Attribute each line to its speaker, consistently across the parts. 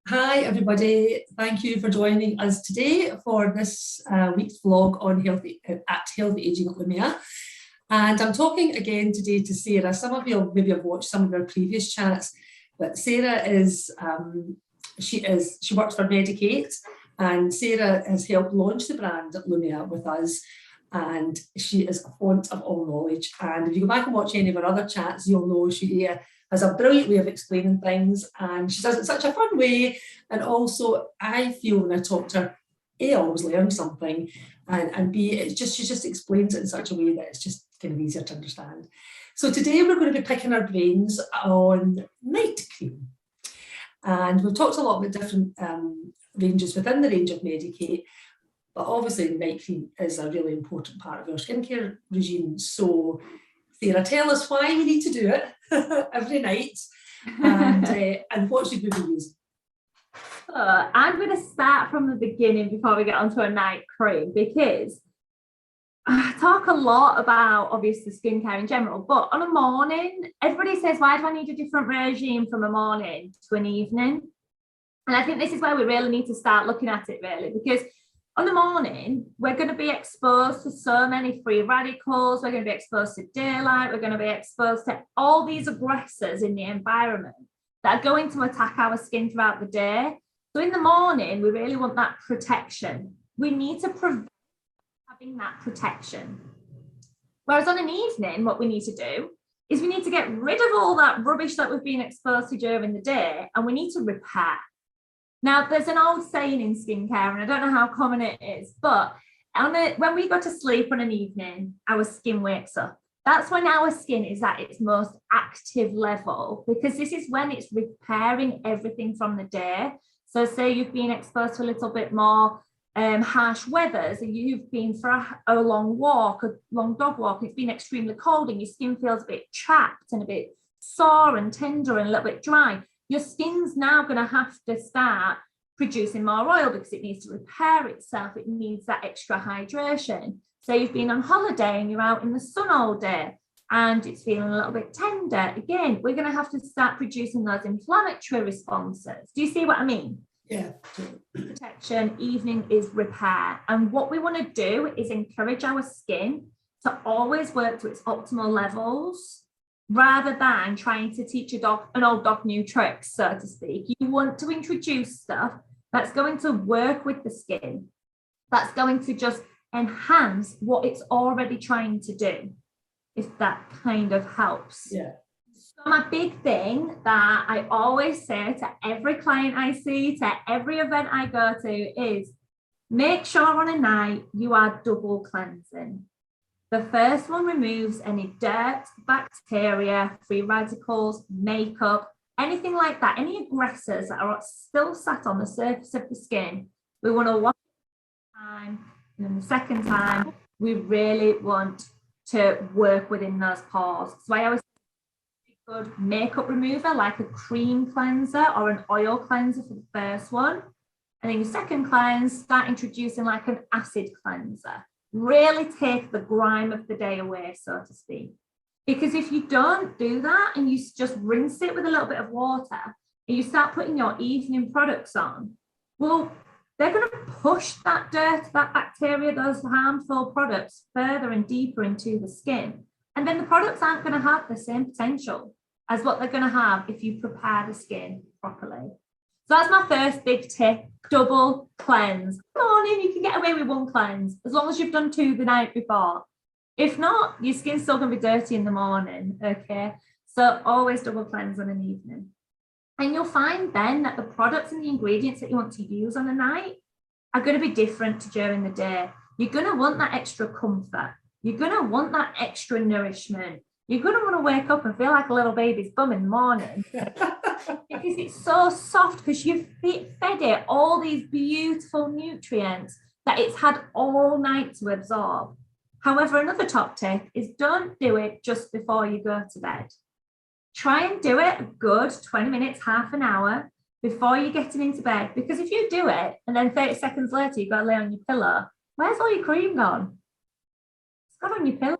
Speaker 1: Hi everybody, thank you for joining us today for this week's vlog on Healthy Aging at Lumia. And I'm talking again today to Sarah. Some of you maybe have watched some of our previous chats, but Sarah is, she works for Medicate, and Sarah has helped launch the brand at Lumia with us, and she is a font of all knowledge. And if you go back and watch any of our other chats, you'll know she has a brilliant way of explaining things, and she does it in such a fun way. And also, I feel when I talk to her, A, I always learn something, and B, she just explains it in such a way that it's just kind of easier to understand. So today we're going to be picking our brains on night cream. And we've talked a lot about different ranges within the range of Medicate, but obviously night cream is a really important part of our skincare regime. So Sarah, tell us why we need to do it every night, and what should we be using?
Speaker 2: So I'm going to start from the beginning before we get onto a night cream, because I talk a lot about obviously skincare in general, but on a morning, everybody says, why do I need a different regime from a morning to an evening? And I think this is where we really need to start looking at it, really, because on the morning, we're going to be exposed to so many free radicals, we're going to be exposed to daylight, we're going to be exposed to all these aggressors in the environment that are going to attack our skin throughout the day. So in the morning, we really want that protection. We need to prevent having that protection. Whereas on an evening, what we need to do is we need to get rid of all that rubbish that we've been exposed to during the day, and we need to repair. Now, there's an old saying in skincare, and I don't know how common it is, but when we go to sleep on an evening, our skin wakes up. That's when our skin is at its most active level, because this is when it's repairing everything from the day. So say you've been exposed to a little bit more harsh weathers, and you've been for a long walk, a long dog walk, it's been extremely cold and your skin feels a bit chapped and a bit sore and tender and a little bit dry. Your skin's now going to have to start producing more oil because it needs to repair itself. It needs that extra hydration. So you've been on holiday and you're out in the sun all day and it's feeling a little bit tender. Again, we're going to have to start producing those inflammatory responses. Do you see what I mean?
Speaker 1: Yeah.
Speaker 2: Protection, evening is repair. And what we want to do is encourage our skin to always work to its optimal levels, rather than trying to teach an old dog new tricks, so to speak. You want to introduce stuff that's going to work with the skin, that's going to just enhance what it's already trying to do, if that kind of helps.
Speaker 1: Yeah.
Speaker 2: So my big thing that I always say to every client I see, to every event I go to, is make sure on a night you are double cleansing. The first one removes any dirt, bacteria, free radicals, makeup, anything like that, any aggressors that are still sat on the surface of the skin. We want to wash the time, and then the second time, we really want to work within those pores. So I always say a good makeup remover, like a cream cleanser or an oil cleanser for the first one. And then your second cleanse, start introducing like an acid cleanser. Really take the grime of the day away, so to speak. Because if you don't do that and you just rinse it with a little bit of water and you start putting your evening products on, well, they're going to push that dirt, that bacteria, those harmful products further and deeper into the skin. And then the products aren't going to have the same potential as what they're going to have if you prepare the skin properly. So that's my first big tip, double cleanse. Morning, you can get away with one cleanse, as long as you've done two the night before. If not, your skin's still going to be dirty in the morning, okay? So always double cleanse on an evening. And you'll find then that the products and the ingredients that you want to use on a night are going to be different to during the day. You're going to want that extra comfort. You're going to want that extra nourishment. You're going to want to wake up and feel like a little baby's bum in the morning. Because it's so soft, because you've fed it all these beautiful nutrients that it's had all night to absorb. However, another top tip is don't do it just before you go to bed. Try and do it a good 20 minutes, half an hour before you're getting into bed. Because if you do it and then 30 seconds later you've got to lay on your pillow, where's all your cream gone? It's gone on your pillow.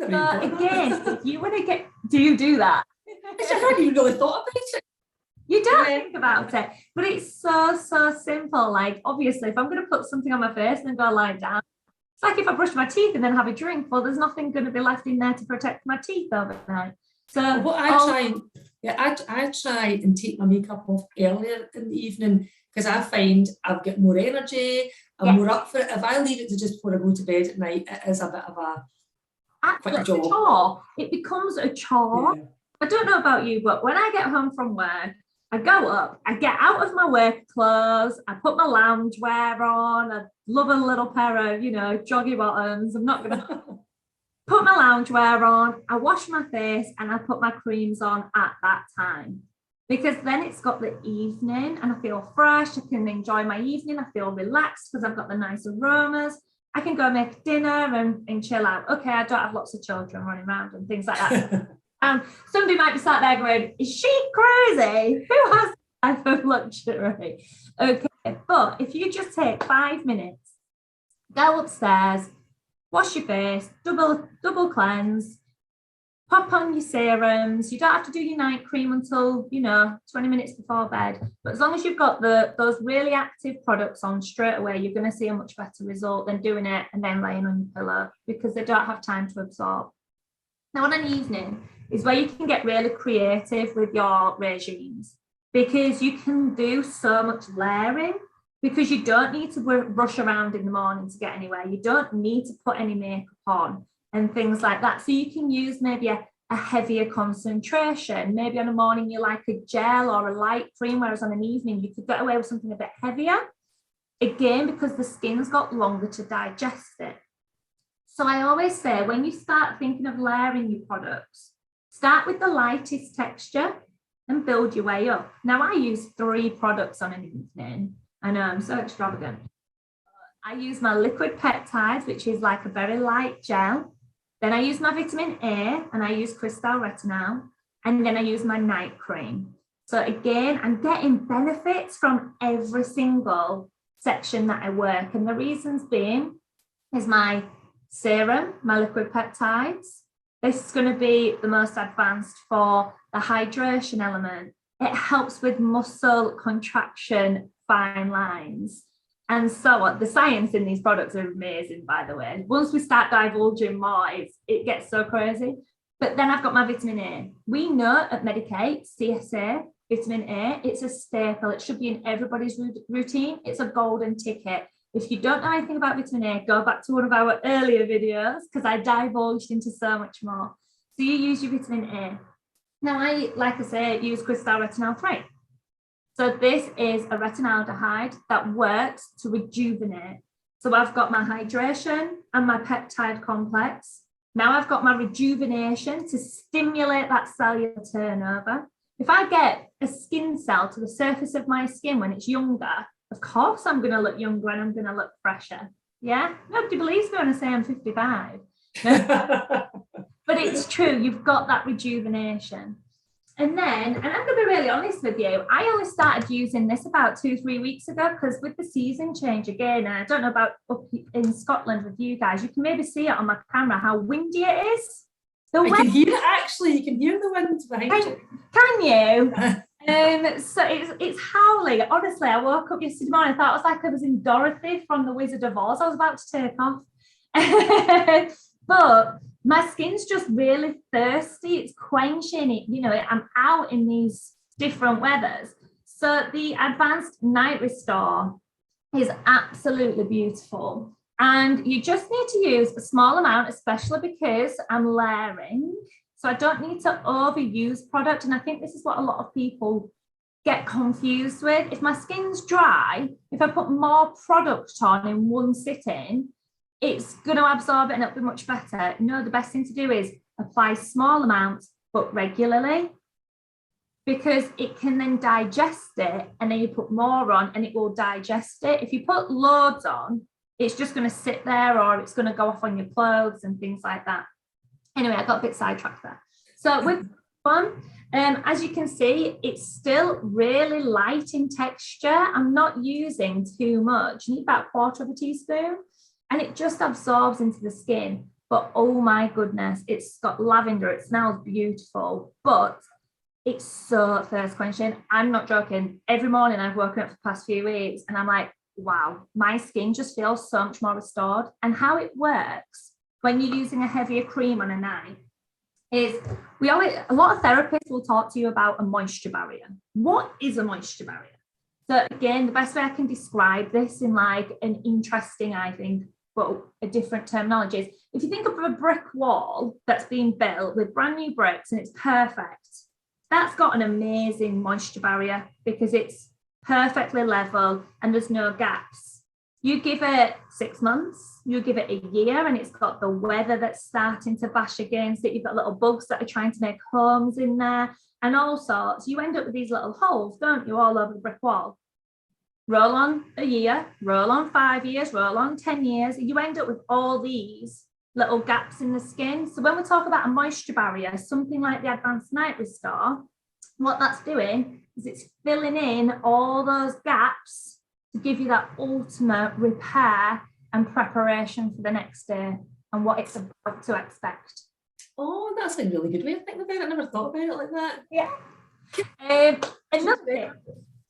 Speaker 2: So again, if you want to get Do you do that?
Speaker 1: I hadn't even really thought about it.
Speaker 2: You don't think about it, but it's so simple. Like, obviously, if I'm going to put something on my face and then go lie down, it's like if I brush my teeth and then have a drink, well, there's nothing going to be left in there to protect my teeth overnight. So
Speaker 1: what I try and take my makeup off earlier in the evening, because I find I've got more energy, I'm more up for it. If I leave it to just before I go to bed at night, it is a bit of a
Speaker 2: chore. It becomes a chore. Yeah. I don't know about you, but when I get home from work, I go up, I get out of my work clothes, I put my lounge wear on, I love a little pair of, joggy bottoms. I'm not going to put my lounge wear on, I wash my face and I put my creams on at that time. Because then it's got the evening and I feel fresh, I can enjoy my evening, I feel relaxed because I've got the nice aromas. I can go make dinner and chill out. Okay, I don't have lots of children running around and things like that. Somebody might be sat there going, is she crazy? Who has that type of luxury? Okay, but if you just take 5 minutes, go upstairs, wash your face, double cleanse, pop on your serums. You don't have to do your night cream until 20 minutes before bed, but as long as you've got those really active products on straight away, you're going to see a much better result than doing it and then laying on your pillow, because they don't have time to absorb. Now, on an evening is where you can get really creative with your regimes, because you can do so much layering, because you don't need to rush around in the morning to get anywhere. You don't need to put any makeup on and things like that. So you can use maybe a heavier concentration. Maybe on a morning you like a gel or a light cream, whereas on an evening you could get away with something a bit heavier. Again, because the skin's got longer to digest it. So I always say, when you start thinking of layering your products, start with the lightest texture and build your way up. Now, I use 3 products on an evening. I know, I'm so extravagant. I use my liquid peptides, which is like a very light gel. Then I use my vitamin A and I use crystal retinol. And then I use my night cream. So again, I'm getting benefits from every single section that I work. And the reasons being is my serum, my liquid peptides. This is going to be the most advanced for the hydration element. It helps with muscle contraction, fine lines. And so on. The science in these products are amazing, by the way. Once we start divulging more, it gets so crazy. But then I've got my vitamin A. We know at Medicate, CSA, vitamin A, it's a staple. It should be in everybody's routine. It's a golden ticket. If you don't know anything about vitamin A, go back to one of our earlier videos, because I divulged into so much more. So you use your vitamin A. Now, like I say, use crystal retinol 3. So this is a retinaldehyde that works to rejuvenate. So I've got my hydration and my peptide complex. Now I've got my rejuvenation to stimulate that cellular turnover. If I get a skin cell to the surface of my skin when it's younger, of course I'm going to look younger and I'm going to look fresher. Yeah, nobody believes me when I say I'm 55. But it's true, you've got that rejuvenation. And then, and I'm going to be really honest with you, I only started using this about 2-3 weeks ago, because with the season change again, and I don't know about up in Scotland with you guys, you can maybe see it on my camera how windy it is.
Speaker 1: I can hear it actually, you can hear the wind behind you.
Speaker 2: Can you? So it's howling. Honestly, I woke up yesterday morning, I thought it was like I was in Dorothy from The Wizard of Oz. I was about to take off. But my skin's just really thirsty. It's quenching it. I'm out in these different weathers. So the advanced night restore is absolutely beautiful. And you just need to use a small amount, especially because I'm layering. So I don't need to overuse product. And I think this is what a lot of people get confused with. If my skin's dry, if I put more product on in one sitting, it's going to absorb it and it'll be much better. No, the best thing to do is apply small amounts, but regularly, because it can then digest it, and then you put more on and it will digest it. If you put loads on, it's just going to sit there, or it's going to go off on your clothes and things like that. Anyway, I got a bit sidetracked there. So with one, as you can see, it's still really light in texture. I'm not using too much. You need about 1/4 teaspoon. And it just absorbs into the skin. but oh my goodness, it's got lavender, it smells beautiful, but it's so thirst quenching. I'm not joking. Every morning I've woken up for the past few weeks and I'm like, wow, my skin just feels so much more restored. And how it works when you're using a heavier cream on a night is a lot of therapists will talk to you about a moisture barrier. What is a moisture barrier? So again, the best way I can describe this in like an interesting, I think, but a different terminology is, if you think of a brick wall that's been built with brand new bricks and it's perfect, that's got an amazing moisture barrier because it's perfectly level and there's no gaps. You give it 6 months, you give it a year, and it's got the weather that's starting to bash against it. You've got little bugs that are trying to make homes in there and all sorts. You end up with these little holes, don't you, all over the brick wall. Roll on a year, roll on 5 years, roll on 10 years, you end up with all these little gaps in the skin. So when we talk about a moisture barrier, something like the Advanced Night Restore, what that's doing is it's filling in all those gaps to give you that ultimate repair and preparation for the next day and what it's about to expect.
Speaker 1: Oh, that's a really good way of thinking about it. I never thought about it like that.
Speaker 2: Yeah. Another thing.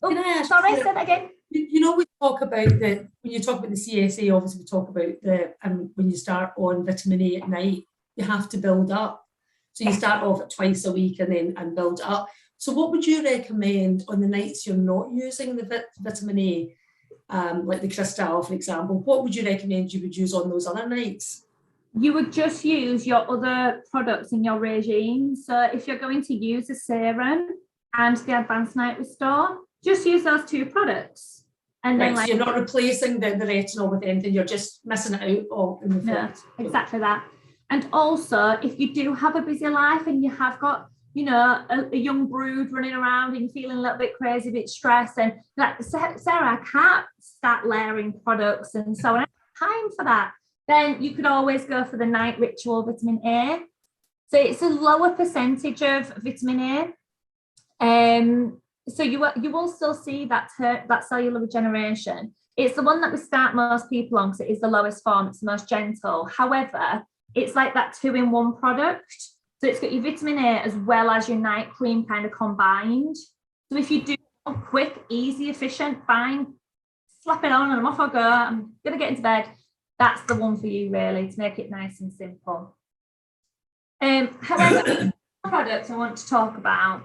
Speaker 1: Can I ask,
Speaker 2: sorry, say that again.
Speaker 1: You know, we talk about when you talk about the CSA, obviously we talk about when you start on vitamin A at night, you have to build up. So you start off at twice a week and build up. So what would you recommend on the nights you're not using the vitamin A, like the Cristal, for example? What would you recommend you would use on those other nights?
Speaker 2: You would just use your other products in your regime. So if you're going to use a serum and the Advanced Night Restore, just use those 2 products. And then,
Speaker 1: so you're not replacing the retinol with anything, you're just missing it out all in the front.
Speaker 2: No, exactly that. And also, if you do have a busy life and you have got, you know, a young brood running around and you're feeling a little bit crazy, a bit stressed, and like, Sarah, I can't start layering products and so on, I don't have time for that, then you could always go for the Night Ritual Vitamin A. So it's a lower percentage of vitamin A. So you will still see that cellular regeneration. It's the one that we start most people on because it is the lowest form, it's the most gentle. However, it's like that 2-in-1 product. So it's got your vitamin A as well as your night cream kind of combined. So if you do quick, easy, efficient, fine, slap it on and I'm off I go, I'm going to get into bed, that's the one for you really, to make it nice and simple. However, products I want to talk about,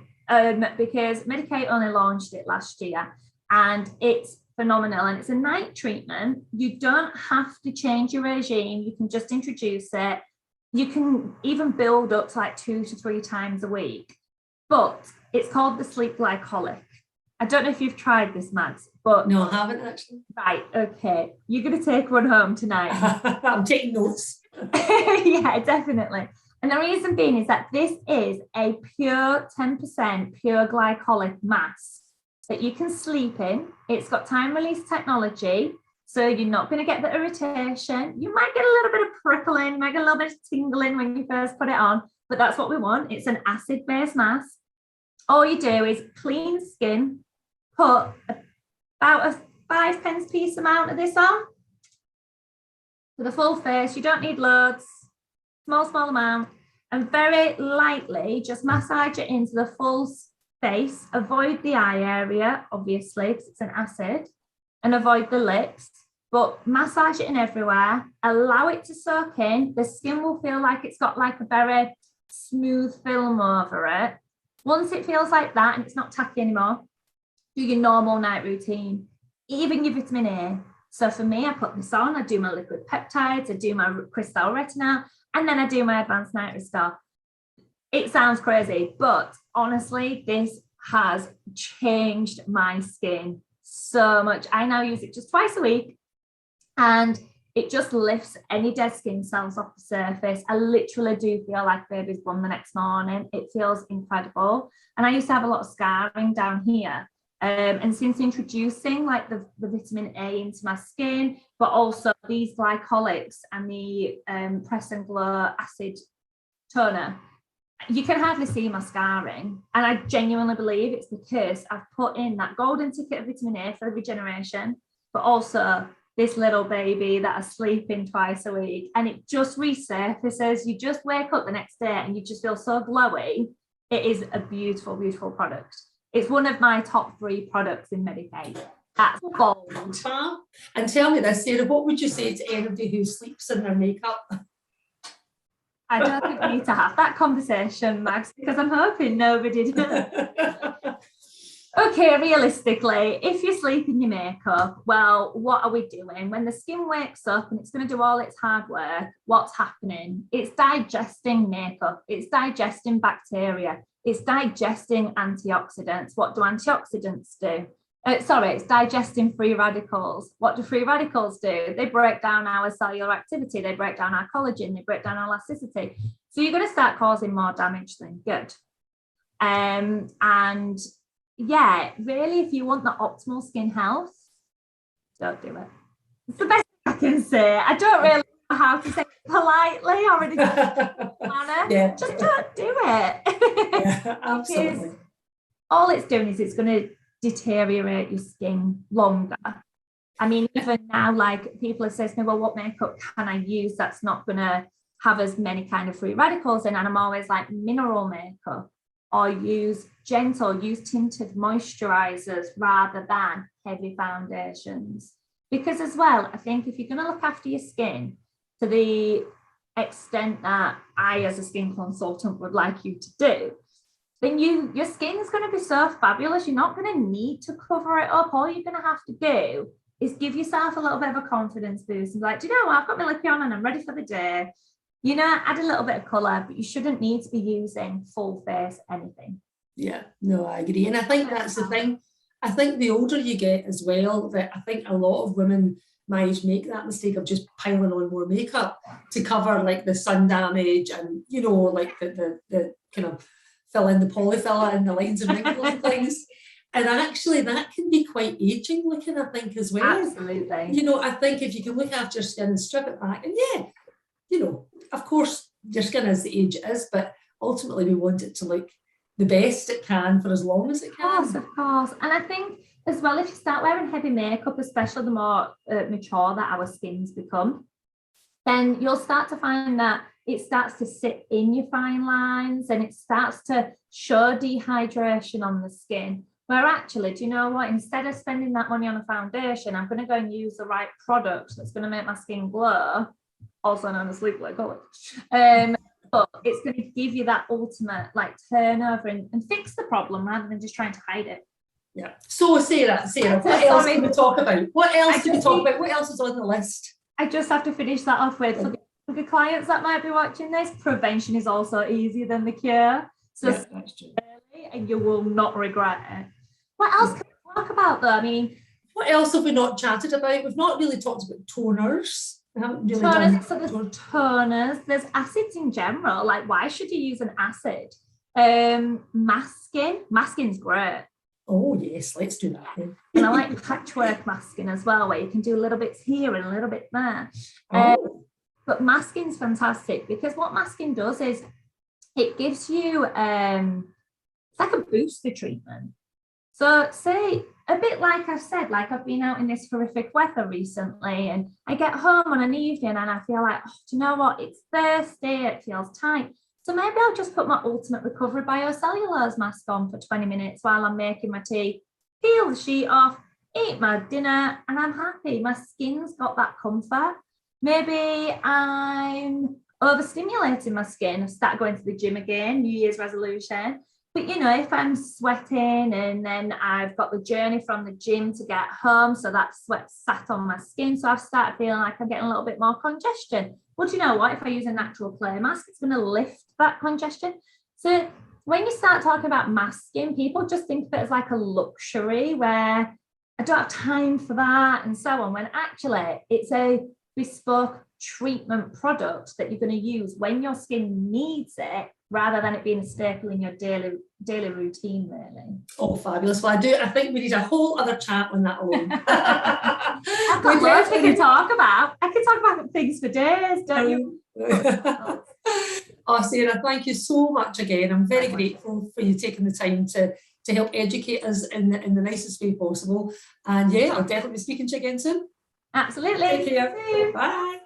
Speaker 2: because Medik8 only launched it last year and it's phenomenal, and it's a night treatment. You don't have to change your regime, you can just introduce it. You can even build up to like 2 to 3 times a week, but it's called the Sleep Glycolic. I don't know if you've tried this, Mads, but
Speaker 1: no, I haven't actually.
Speaker 2: Right, okay, you're going to take one home tonight.
Speaker 1: I'm taking notes.
Speaker 2: Yeah, definitely. And the reason being is that this is a pure 10% pure glycolic mask that you can sleep in. It's got time release technology, so you're not going to get the irritation. You might get a little bit of prickling, you might get a little bit of tingling when you first put it on, but that's what we want. It's an acid-based mask. All you do is clean skin, put about a 5 piece amount of this on for the full face. You don't need loads. Small amount, and very lightly just massage it into the full face. Avoid the eye area, obviously, because it's an acid, and avoid the lips, but massage it in everywhere. Allow it to soak in. The skin will feel like it's got like a very smooth film over it. Once it feels like that and it's not tacky anymore, do your normal night routine, even your vitamin A. So for me, I put this on, I do my liquid peptides, I do my crystal retinol, and then I do my Advanced Night Restore. It sounds crazy, but honestly, this has changed my skin so much. I now use it just twice a week, and it just lifts any dead skin cells off the surface. I literally do feel like baby's born the next morning. It feels incredible. And I used to have a lot of scarring down here. And since introducing like the vitamin A into my skin, but also these glycolics and the Press and Glow acid toner, you can hardly see my scarring. And I genuinely believe it's because I've put in that golden ticket of vitamin A for regeneration, but also this little baby that are sleeping twice a week, and it just resurfaces. You just wake up the next day and you just feel so glowy. It is a beautiful, beautiful product. It's one of my top 3 products in Medicaid. That's gold.
Speaker 1: And tell me this, Sarah, what would you say to anybody who sleeps in their makeup?
Speaker 2: I don't think we need to have that conversation, Max, because I'm hoping nobody does. Okay, realistically, if you sleep in your makeup, well, what are we doing? When the skin wakes up and it's going to do all its hard work, what's happening? It's digesting makeup. It's digesting bacteria. It's digesting antioxidants. What do antioxidants do? It's digesting free radicals. What do free radicals do? They break down our cellular activity. They break down our collagen. They break down our elasticity. So you're going to start causing more damage than good. And yeah, really, if you want the optimal skin health, don't do it. It's the best I can say. I don't really know how to say it politely or in a manner.
Speaker 1: Yeah.
Speaker 2: Just don't do it.
Speaker 1: Yeah, absolutely.
Speaker 2: All it's doing is it's going to deteriorate your skin longer. I mean, even now, like people have said to me, well, what makeup can I use that's not going to have as many kind of free radicals in? And I'm always like, mineral makeup, or use tinted moisturizers rather than heavy foundations. Because as well, I think if you're going to look after your skin to the extent that I, as a skin consultant, would like you to do, then your skin is going to be so fabulous. You're not going to need to cover it up. All you're going to have to do is give yourself a little bit of a confidence boost and be like, do you know what? I've got my lip on and I'm ready for the day. You know, add a little bit of colour, but you shouldn't need to be using full face anything.
Speaker 1: Yeah, no, I agree. And I think that's the thing. I think the older you get as well, that I think a lot of women my age make that mistake of just piling on more makeup to cover like the sun damage and, you know, like the kind of fill in the polyfiller and the lines and wrinkles and things. And actually that can be quite aging looking, I think, as well.
Speaker 2: Absolutely.
Speaker 1: You know, I think if you can look after your skin and strip it back, and yeah, you know, of course your skin is the age it is, but ultimately we want it to look the best it can for as long as it can.
Speaker 2: Of course. And I think as well, if you start wearing heavy makeup, especially the more mature that our skins become, then you'll start to find that it starts to sit in your fine lines and it starts to show dehydration on the skin. Where actually, do you know what? Instead of spending that money on a foundation, I'm going to go and use the right product that's going to make my skin glow, also known as Glycolic. But it's going to give you that ultimate like turnover and fix the problem rather than just trying to hide it.
Speaker 1: Yeah. So Sarah, what else can we talk about? What else can we talk about? What else is on the list?
Speaker 2: I just have to finish that off with, for the clients that might be watching this, prevention is also easier than the cure. So
Speaker 1: yeah, that's true.
Speaker 2: And you will not regret it. What else can we talk about though? I mean,
Speaker 1: what else have we not chatted about? We've not really talked about toners. We haven't really
Speaker 2: toners, so there's toners, there's acids in general. Like, why should you use an acid? Masking. Great.
Speaker 1: Oh yes, let's do that then.
Speaker 2: And I like patchwork masking as well, where you can do little bits here and a little bit there. But masking's fantastic because what masking does is it gives you it's like a booster treatment. So say, a bit like I've said, like I've been out in this horrific weather recently and I get home on an evening and I feel like, oh, do you know what? It's Thursday, it feels tight. So maybe I'll just put my Ultimate Recovery Biocellulose mask on for 20 minutes while I'm making my tea, peel the sheet off, eat my dinner, and I'm happy. My skin's got that comfort. Maybe I'm overstimulating my skin. I've started going to the gym again, New Year's resolution. But, you know, if I'm sweating and then I've got the journey from the gym to get home, so that sweat sat on my skin, so I've started feeling like I'm getting a little bit more congestion. Well, do you know what? If I use a natural clay mask, it's going to lift that congestion. So when you start talking about masking, people just think of it as like a luxury where I don't have time for that and so on, when actually it's a bespoke treatment product that you're going to use when your skin needs it, rather than it being a staple in your daily routine, really.
Speaker 1: Oh, fabulous. Well, I think we need a whole other chat on that alone.
Speaker 2: I've got loads we can talk about. I can talk about things for days, don't you?
Speaker 1: Oh, Sarah, thank you so much again. I'm very grateful for you taking the time to help educate us in the nicest way possible. And yeah, I'll definitely be speaking to you again soon.
Speaker 2: Absolutely.
Speaker 1: Take care.
Speaker 2: See you.
Speaker 1: Bye.